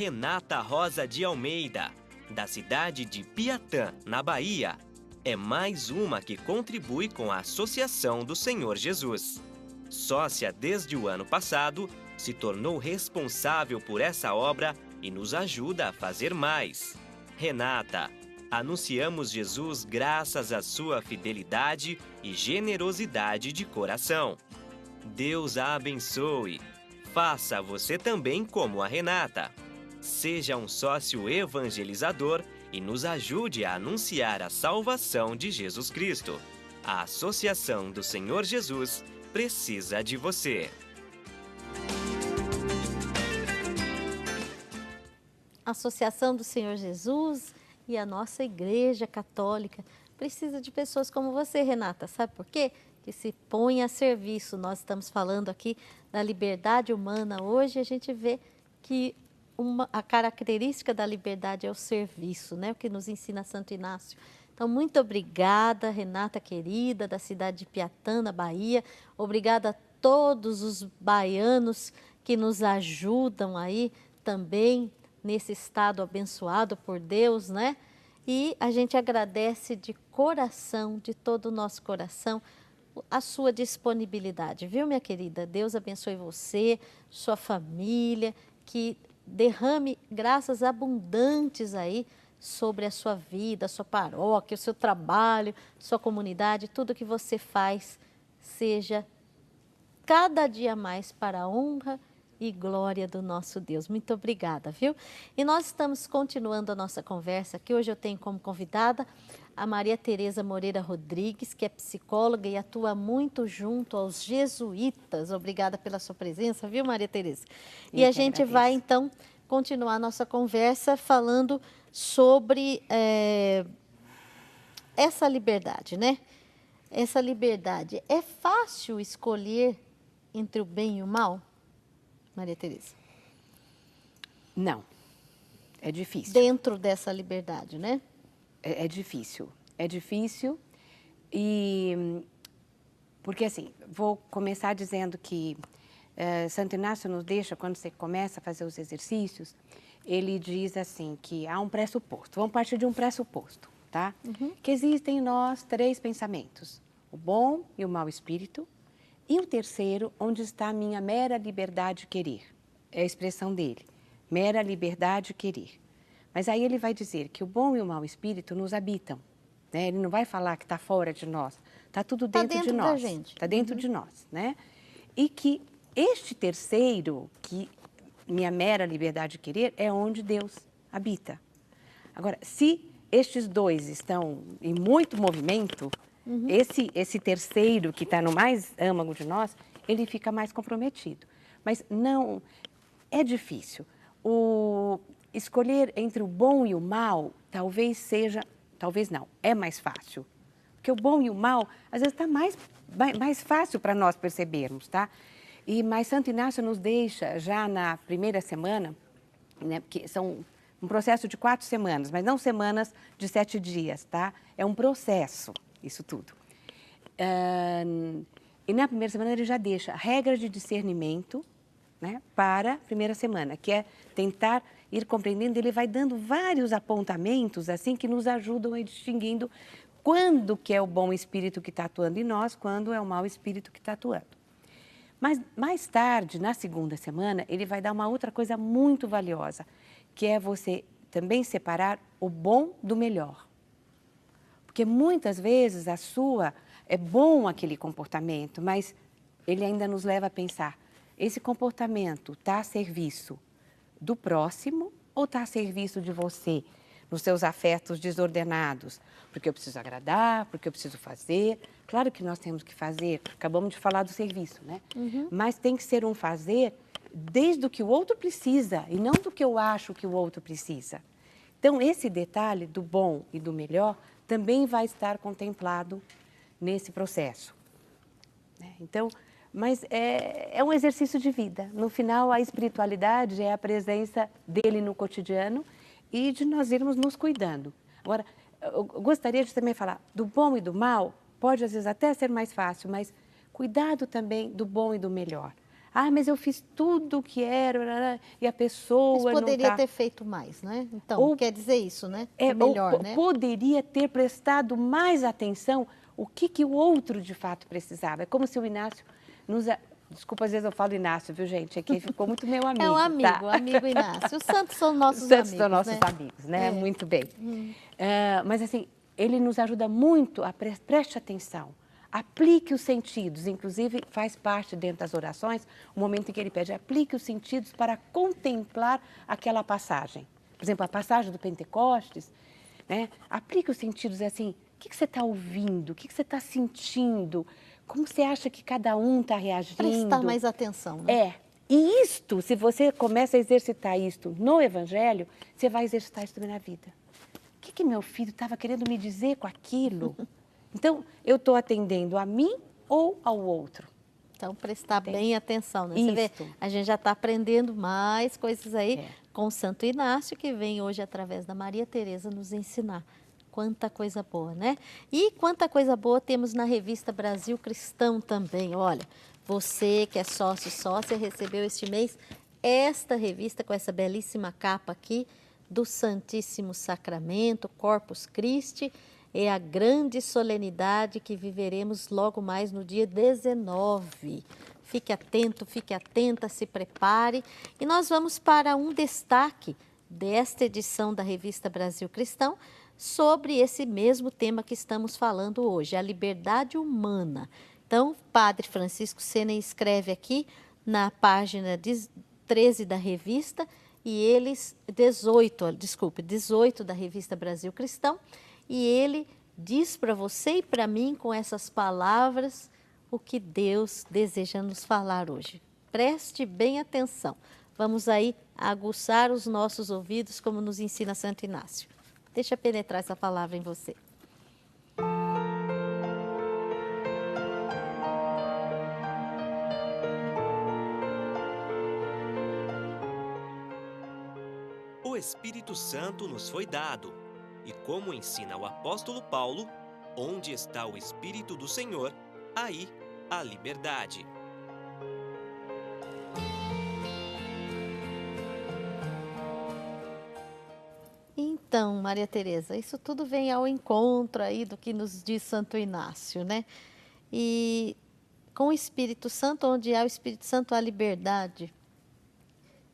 Renata Rosa de Almeida, da cidade de Piatã, na Bahia, é mais uma que contribui com a Associação do Senhor Jesus. Sócia desde o ano passado, se tornou responsável por essa obra e nos ajuda a fazer mais. Renata, anunciamos Jesus graças à sua fidelidade e generosidade de coração. Deus a abençoe. Faça você também como a Renata. Seja um sócio evangelizador e nos ajude a anunciar a salvação de Jesus Cristo. A Associação do Senhor Jesus precisa de você. A Associação do Senhor Jesus e a nossa Igreja Católica precisa de pessoas como você, Renata. Sabe por quê? Que se põe a serviço. Nós estamos falando aqui da liberdade humana. Hoje a gente vê que a característica da liberdade é o serviço, né? O que nos ensina Santo Inácio. Então, muito obrigada, Renata querida, da cidade de Piatã, na Bahia. Obrigada a todos os baianos que nos ajudam aí também nesse estado abençoado por Deus, né? E a gente agradece de coração, de todo o nosso coração, a sua disponibilidade, viu, minha querida? Deus abençoe você, sua família, que derrame graças abundantes aí sobre a sua vida, a sua paróquia, o seu trabalho, sua comunidade, tudo que você faz seja cada dia mais para a honra e glória do nosso Deus. Muito obrigada, viu? E nós estamos continuando a nossa conversa, que hoje eu tenho como convidada a Maria Tereza Moreira Rodrigues, que é psicóloga e atua muito junto aos jesuítas. Obrigada pela sua presença, viu, Maria Tereza? E a gente vai, então, continuar a nossa conversa falando sobre essa liberdade, né? Essa liberdade. É fácil escolher entre o bem e o mal, Maria Tereza? Não, é difícil. Dentro dessa liberdade, né? É difícil, e porque assim, vou começar dizendo que Santo Inácio nos deixa, quando você começa a fazer os exercícios, ele diz assim que há um pressuposto, vamos partir de um pressuposto, tá? Que existem em nós 3 pensamentos, o bom e o mau espírito, e o terceiro, onde está a minha mera liberdade de querer, é a expressão dele, mera liberdade de querer. Mas aí ele vai dizer que o bom e o mau espírito nos habitam, né? Ele não vai falar que está fora de nós, está tudo dentro de nós. Está dentro de nós, né? E que este terceiro, que minha mera liberdade de querer, é onde Deus habita. Agora, se estes 2 estão em muito movimento, esse terceiro que está no mais âmago de nós, ele fica mais comprometido. Mas não, é difícil. Escolher entre o bom e o mal, talvez seja, talvez não, é mais fácil. Porque o bom e o mal, às vezes, está mais fácil para nós percebermos, tá? Mas Santo Inácio nos deixa, já na primeira semana, né, porque são um processo de 4 semanas, mas não semanas de 7 dias, tá? É um processo, isso tudo. E na primeira semana ele já deixa regras de discernimento, né, para a primeira semana, que é tentar ir compreendendo. Ele vai dando vários apontamentos assim que nos ajudam a ir distinguindo quando que é o bom espírito que está atuando em nós, quando é o mau espírito que está atuando. Mas mais tarde, na segunda semana, ele vai dar uma outra coisa muito valiosa, que é você também separar o bom do melhor. Porque muitas vezes é bom aquele comportamento, mas ele ainda nos leva a pensar, esse comportamento está a serviço do próximo ou está a serviço de você, nos seus afetos desordenados? Porque eu preciso agradar, porque eu preciso fazer. Claro que nós temos que fazer, acabamos de falar do serviço, né? Mas tem que ser um fazer desde o que o outro precisa e não do que eu acho que o outro precisa. Então, esse detalhe do bom e do melhor também vai estar contemplado nesse processo. Então, mas é um exercício de vida. No final, a espiritualidade é a presença dele no cotidiano e de nós irmos nos cuidando. Agora, eu gostaria de também falar do bom e do mal, pode às vezes até ser mais fácil, mas cuidado também do bom e do melhor. Ah, mas eu fiz tudo o que era e a pessoa Mas poderia não tá... ter feito mais, né? Então, Ou- quer dizer isso, né? É ou melhor, né? poderia ter prestado mais atenção o que o outro de fato precisava. É como se o Inácio nos... Desculpa, às vezes eu falo Inácio, viu, gente? É que ele ficou muito meu amigo, É um tá? amigo Inácio. Os santos são nossos Os santos amigos, são nossos né? amigos, né? É. Muito bem. Mas assim, ele nos ajuda muito a preste atenção. Aplique os sentidos, inclusive faz parte dentro das orações, o momento em que ele pede, aplique os sentidos para contemplar aquela passagem. Por exemplo, a passagem do Pentecostes, né? Aplique os sentidos assim, o que você está ouvindo, o que você está sentindo, como você acha que cada um está reagindo. Prestar mais atenção, né? É. E isto, se você começa a exercitar isto no Evangelho, você vai exercitar isso também na vida. O que meu filho estava querendo me dizer com aquilo? Então, eu estou atendendo a mim ou ao outro? Então, prestar bem atenção, né? Você vê, Isso. a gente já está aprendendo mais coisas aí É. com o Santo Inácio, que vem hoje através da Maria Tereza nos ensinar. Quanta coisa boa, né? E quanta coisa boa temos na revista Brasil Cristão também. Olha, você que é sócio e sócia recebeu este mês esta revista com essa belíssima capa aqui do Santíssimo Sacramento, Corpus Christi. É a grande solenidade que viveremos logo mais no dia 19. Fique atento, fique atenta, se prepare. E nós vamos para um destaque desta edição da revista Brasil Cristão sobre esse mesmo tema que estamos falando hoje, a liberdade humana. Então, Padre Francisco Sena escreve aqui na página 13 da revista e eles 18 da revista Brasil Cristão, e ele diz para você e para mim com essas palavras o que Deus deseja nos falar hoje. Preste bem atenção. Vamos aí aguçar os nossos ouvidos como nos ensina Santo Inácio. Deixa penetrar essa palavra em você. O Espírito Santo nos foi dado, e como ensina o apóstolo Paulo, onde está o Espírito do Senhor, aí a liberdade. Então, Maria Tereza, isso tudo vem ao encontro aí do que nos diz Santo Inácio, né? E com o Espírito Santo, onde há o Espírito Santo, há liberdade.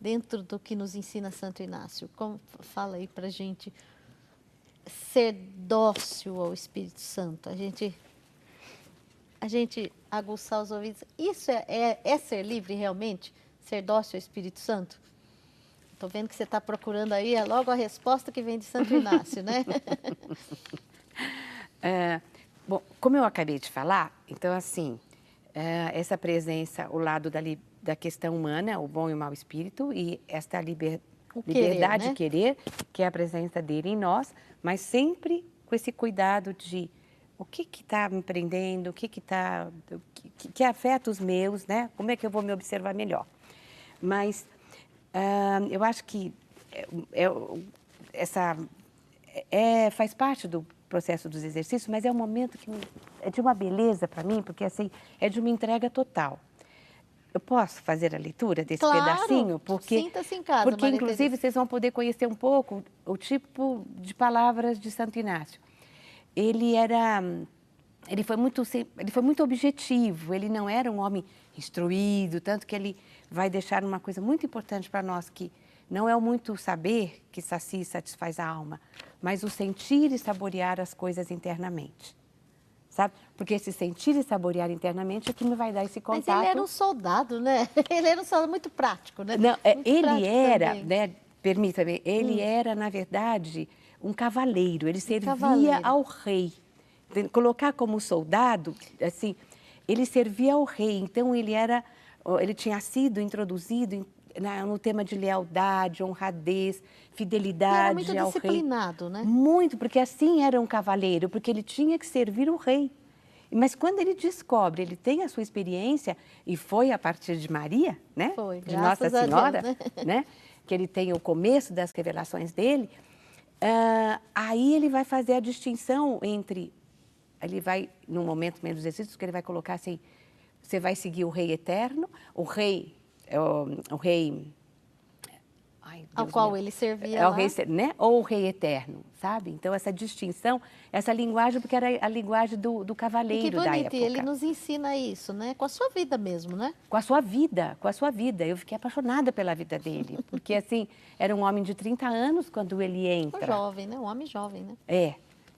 Dentro do que nos ensina Santo Inácio, fala aí para a gente ser dócil ao Espírito Santo, a gente aguçar os ouvidos. Isso é ser livre realmente? Ser dócil ao Espírito Santo? Estou vendo que você está procurando aí, é logo a resposta que vem de Santo Inácio, né? Bom, como eu acabei de falar, então assim, essa presença, o lado da questão humana, o bom e o mau espírito, e esta liberdade de querer, que é a presença dele em nós, mas sempre com esse cuidado de o que está me prendendo, que afeta os meus, né? Como é que eu vou me observar melhor? Mas eu acho que faz parte do processo dos exercícios, mas é um momento que é de uma beleza para mim, porque assim, é de uma entrega total. Eu posso fazer a leitura desse pedacinho? Sinta-se em casa, porque Maria inclusive Tereza. vocês vão poder conhecer um pouco o tipo de palavras de Santo Inácio. Ele foi muito objetivo, ele não era um homem instruído, tanto que ele vai deixar uma coisa muito importante para nós, que não é o muito saber que sacia e satisfaz a alma, mas o sentir e saborear as coisas internamente. Sabe? Porque esse sentir e saborear internamente é que me vai dar esse contato. Mas ele era um soldado, né? Ele era um soldado muito prático, né? Não, ele era, também. né? Permita-me, ele era, na verdade, um cavaleiro. Ele servia cavaleiro. ao rei. Colocar como soldado, assim, ele servia ao rei. Então, ele tinha sido introduzido no tema de lealdade, honradez, fidelidade E era muito ao disciplinado, rei. né? Muito, porque assim era um cavaleiro, porque ele tinha que servir o rei. Mas quando ele descobre, ele tem a sua experiência, e foi a partir de Maria, né? Foi, De Nossa graças a Senhora, Deus, né? Que ele tem o começo das revelações dele, aí ele vai fazer a distinção entre, ele vai, num momento meio dos exercícios, que ele vai colocar assim, você vai seguir o Rei Eterno, o Rei... o Rei... Ai, Ao Deus qual meu. ele servia É o lá. Rei, né? Ou o Rei Eterno, sabe? Então, essa distinção, essa linguagem, porque era a linguagem do E que cavaleiro da bonito, época. e ele nos ensina isso, né? Com a sua vida mesmo, né? Com a sua vida, com a sua vida. Eu fiquei apaixonada pela vida dele, porque, assim, era um homem de 30 anos quando ele Um entra. jovem, né? Um homem jovem, né? É,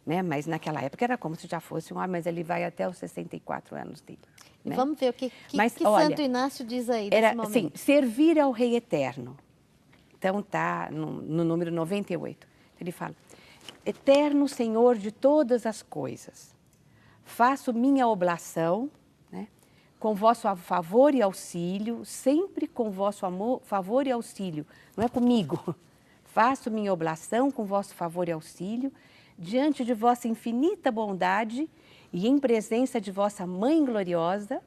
né? Mas naquela época era como se já fosse um homem, mas ele vai até os 64 anos dele. E Né? vamos ver o que Mas, que olha, Santo Inácio diz aí era, nesse assim, momento. servir ao Rei Eterno. Então, tá no número 98. Ele fala, Eterno Senhor de todas as coisas, faço minha oblação, né, com vosso favor e auxílio, sempre com vosso amor, favor e auxílio, não é comigo. Faço minha oblação com vosso favor e auxílio, diante de vossa infinita bondade e em presença de vossa Mãe gloriosa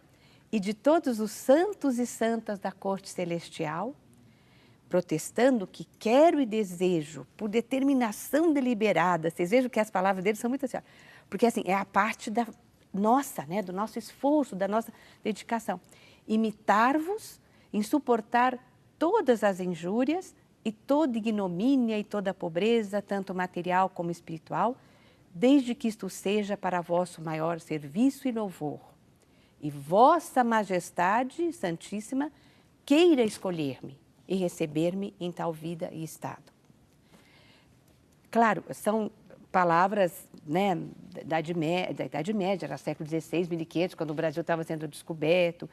e de todos os santos e santas da corte celestial, protestando que quero e desejo, por determinação deliberada, vocês vejam que as palavras dele são muito assim, ó, porque assim, é a parte da nossa, né, do nosso esforço, da nossa dedicação. Imitar-vos em suportar todas as injúrias e toda ignomínia e toda pobreza, tanto material como espiritual, desde que isto seja para vosso maior serviço e louvor. E vossa majestade santíssima queira escolher-me e receber-me em tal vida e estado. Claro, são palavras, né, da Idade Média, era século XVI, 1500, quando o Brasil estava sendo descoberto.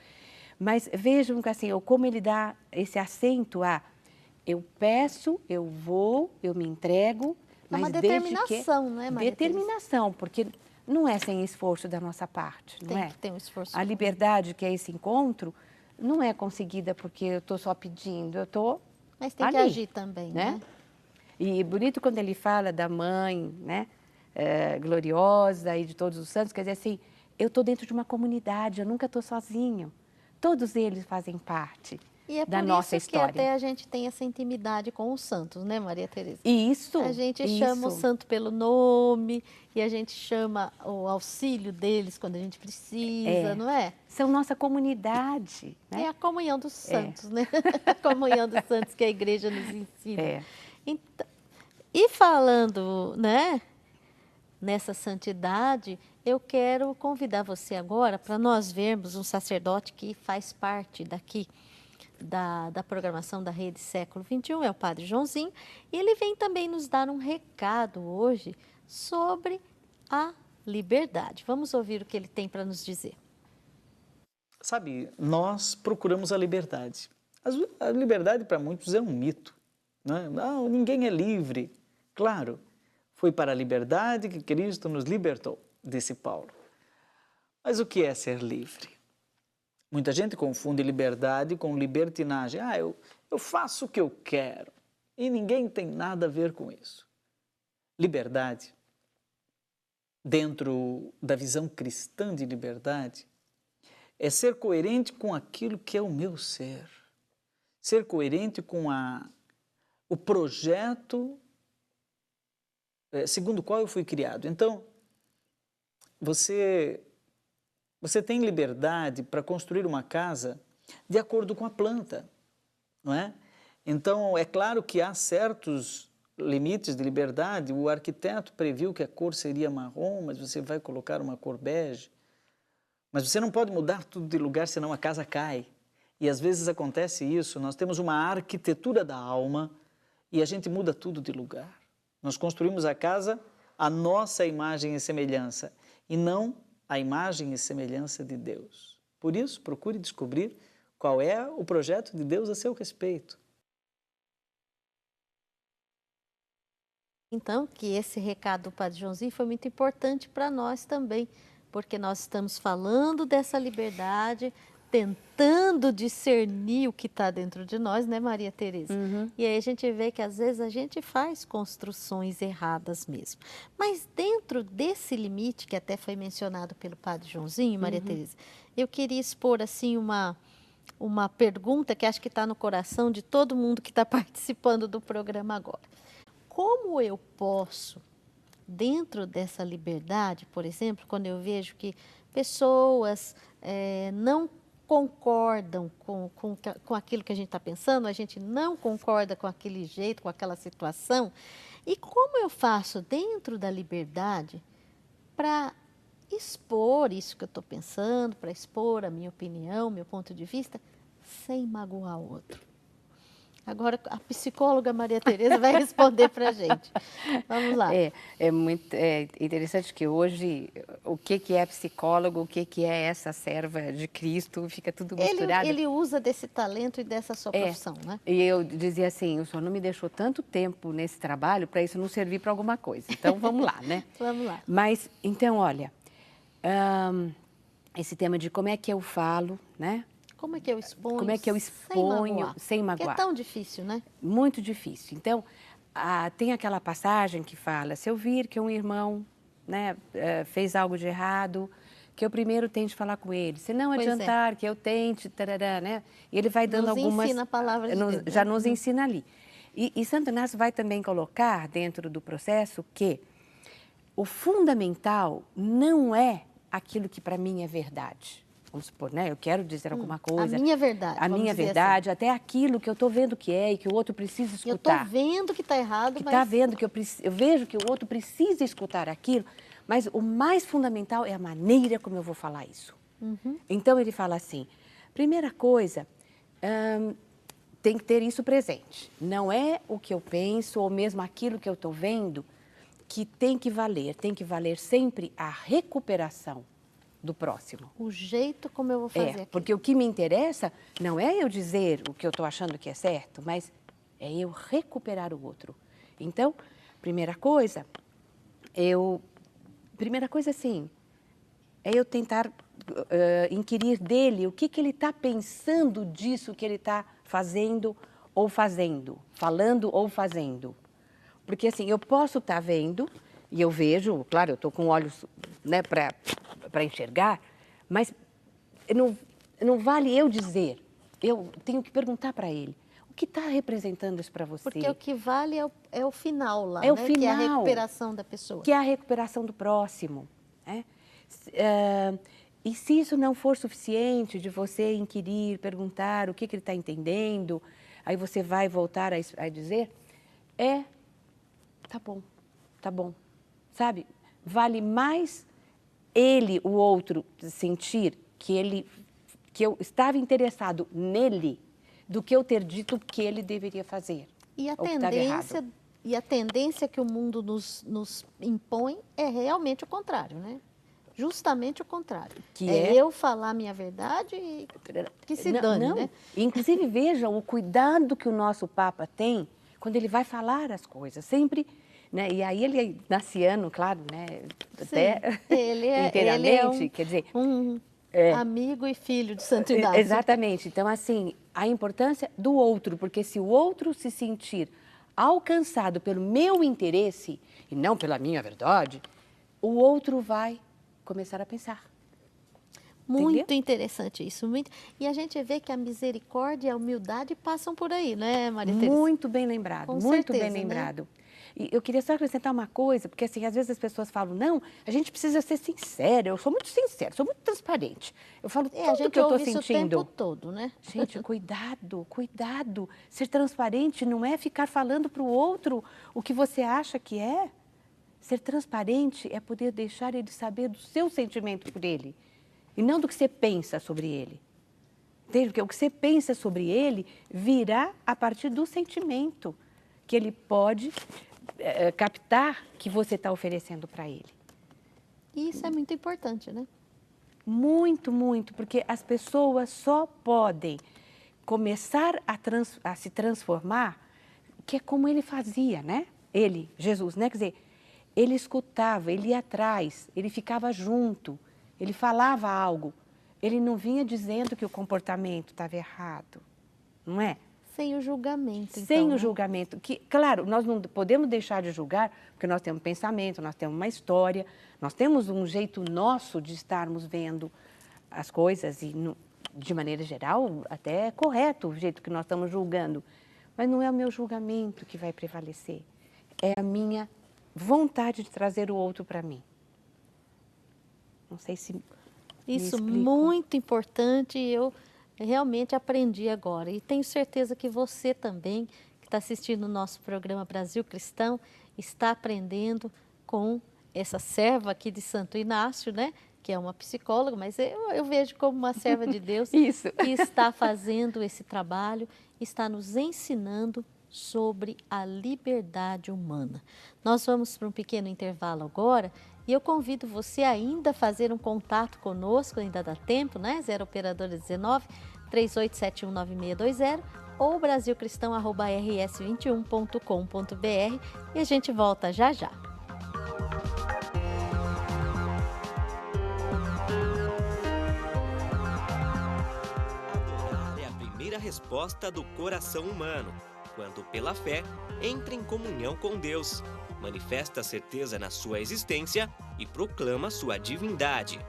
Mas vejam que assim, como ele dá esse acento a eu peço, eu vou, eu me entrego, É uma mas desde que... determinação, né, Maria Determinação, porque não é sem esforço da nossa parte, não Tem é? que ter um esforço. A liberdade que é esse encontro não é conseguida porque eu estou só pedindo, eu estou Mas tem que ali, agir também, né? né? E bonito quando ele fala da mãe, né, gloriosa e de todos os santos, quer dizer assim, eu estou dentro de uma comunidade, eu nunca estou sozinho. Todos eles fazem parte E é da por nossa isso que história. até a gente tem essa intimidade com os santos, né, Maria Tereza? Isso, A gente chama o santo pelo nome e a gente chama o auxílio deles quando a gente precisa, não é? São nossa comunidade, né? É a comunhão dos santos, né? A comunhão dos santos que a igreja nos ensina. É. Então, e falando, né, nessa santidade, eu quero convidar você agora para nós vermos um sacerdote que faz parte daqui da programação da Rede Século XXI, é o Padre Joãozinho, e ele vem também nos dar um recado hoje sobre a liberdade. Vamos ouvir o que ele tem para nos dizer. Sabe, nós procuramos a liberdade. A liberdade para muitos é um mito, né? Não, ninguém é livre. Claro, foi para a liberdade que Cristo nos libertou, disse Paulo. Mas o que é ser livre? Muita gente confunde liberdade com libertinagem. Eu faço o que eu quero e ninguém tem nada a ver com isso. Liberdade, dentro da visão cristã de liberdade, é ser coerente com aquilo que é o meu ser. Ser coerente com o projeto segundo o qual eu fui criado. Então, você tem liberdade para construir uma casa de acordo com a planta, não é? Então, é claro que há certos limites de liberdade. O arquiteto previu que a cor seria marrom, mas você vai colocar uma cor bege. Mas você não pode mudar tudo de lugar, senão a casa cai. E às vezes acontece isso, nós temos uma arquitetura da alma e a gente muda tudo de lugar. Nós construímos a casa à nossa imagem e semelhança e não a imagem e semelhança de Deus. Por isso, procure descobrir qual é o projeto de Deus a seu respeito. Então, que esse recado do Padre Joãozinho foi muito importante para nós também, porque nós estamos falando dessa liberdade, tentando discernir o que está dentro de nós, né, Maria Tereza? E aí a gente vê que às vezes a gente faz construções erradas mesmo. Mas dentro desse limite, que até foi mencionado pelo Padre Joãozinho, Maria Tereza, eu queria expor assim uma pergunta que acho que está no coração de todo mundo que está participando do programa agora. Como eu posso, dentro dessa liberdade, por exemplo, quando eu vejo que pessoas não concordam com aquilo que a gente está pensando, a gente não concorda com aquele jeito, com aquela situação. E como eu faço dentro da liberdade para expor isso que eu estou pensando, para expor a minha opinião, meu ponto de vista, sem magoar o outro? Agora a psicóloga Maria Tereza vai responder para a gente. Vamos lá. É muito interessante que hoje o que é psicólogo, o que é essa serva de Cristo, fica tudo misturado. Ele usa desse talento e dessa sua profissão, né? E eu dizia assim, o senhor não me deixou tanto tempo nesse trabalho para isso não servir para alguma coisa. Então, vamos lá, né? Vamos lá. Mas, então, olha, esse tema de como é que eu falo, né? Como é que eu exponho? Como é que eu exponho sem magoar? Porque é tão difícil, né? Muito difícil. Então, tem aquela passagem que fala, se eu vir que um irmão, né, fez algo de errado, que eu primeiro tente falar com ele. Se não adiantar, que eu tente, tarará, né? E ele vai dando algumas... Nos ensina a palavra de Deus. Já nos ensina ali. E Santo Inácio vai também colocar dentro do processo que o fundamental não é aquilo que para mim é verdade. Vamos supor, né? Eu quero dizer alguma coisa. A minha verdade. A minha verdade, assim. Até aquilo que eu estou vendo que é e que o outro precisa escutar. Eu estou vendo que está errado, que mas... está vendo que eu vejo que o outro precisa escutar aquilo, mas o mais fundamental é a maneira como eu vou falar isso. Então, ele fala assim, primeira coisa, tem que ter isso presente. Não é o que eu penso ou mesmo aquilo que eu estou vendo que tem que valer sempre a recuperação do próximo. O jeito como eu vou fazer aquilo. Porque o que me interessa não é eu dizer o que eu estou achando que é certo, mas é eu recuperar o outro. Então, primeira coisa assim, é eu tentar inquirir dele o que ele está pensando disso que ele está fazendo ou fazendo, falando ou fazendo. Porque assim, eu posso estar vendo, e eu vejo, claro, eu estou com olhos, né, para enxergar, mas não vale eu dizer, eu tenho que perguntar para ele, o que está representando isso para você? Porque o que vale é o final lá, né? O final, que é a recuperação da pessoa. Que é a recuperação do próximo. Né? E se isso não for suficiente de você inquirir, perguntar o que ele está entendendo, aí você vai voltar a dizer, tá bom, sabe? Vale mais o outro, sentir que eu estava interessado nele do que eu ter dito o que ele deveria fazer. E a tendência que o mundo nos impõe é realmente o contrário, né? Justamente o contrário. Que é eu falar a minha verdade e que se dane, né? Inclusive, vejam o cuidado que o nosso Papa tem quando ele vai falar as coisas. Sempre... Né? E aí ele é naciano, claro, né? Até inteiramente, quer dizer... amigo e filho de Santo Inácio. Exatamente. Então, assim, a importância do outro, porque se o outro se sentir alcançado pelo meu interesse e não pela minha verdade, o outro vai começar a pensar. Muito Entendeu? interessante isso. E a gente vê que a misericórdia e a humildade passam por aí, né, Maria Tereza? Muito bem lembrado, Com muito certeza, bem lembrado. Né? E eu queria só acrescentar uma coisa, porque assim, às vezes as pessoas falam, não, a gente precisa ser sincera, eu sou muito sincera, sou muito transparente. Eu falo tudo que eu estou sentindo. O tempo todo, né? Gente, cuidado, cuidado. Ser transparente não é ficar falando para o outro o que você acha que é. Ser transparente é poder deixar ele saber do seu sentimento por ele e não do que você pensa sobre ele. Entende? Porque o que você pensa sobre ele virá a partir do sentimento que ele pode captar que você está oferecendo para ele. E isso é muito importante, né? Muito, muito, porque as pessoas só podem começar a se transformar, que é como ele fazia, né? Ele, Jesus, né? Quer dizer, ele escutava, ele ia atrás, ele ficava junto, ele falava algo. Ele não vinha dizendo que o comportamento estava errado, não é? Sem o julgamento, então, Sem o né? julgamento. Que, claro, nós não podemos deixar de julgar, porque nós temos pensamento, nós temos uma história, nós temos um jeito nosso de estarmos vendo as coisas e, de maneira geral, até é correto o jeito que nós estamos julgando. Mas não é o meu julgamento que vai prevalecer, é a minha vontade de trazer o outro para mim. Não sei se Isso explico. muito importante e eu realmente aprendi agora. E tenho certeza que você também, que está assistindo o nosso programa Brasil Cristão, está aprendendo com essa serva aqui de Santo Inácio, né? Que é uma psicóloga, mas eu vejo como uma serva de Deus Isso. que está fazendo esse trabalho, está nos ensinando sobre a liberdade humana. Nós vamos para um pequeno intervalo agora e eu convido você ainda a fazer um contato conosco, ainda dá tempo, né? 0 operadora 19 38719620 ou brasilcristão@rs21.com.br e a gente volta já já. Adorar é a primeira resposta do coração humano, quando pela fé entra em comunhão com Deus, manifesta a certeza na sua existência e proclama sua divindade.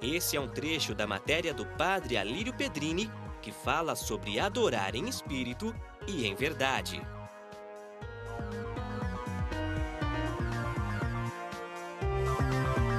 Esse é um trecho da matéria do padre Alírio Pedrini, que fala sobre adorar em espírito e em verdade.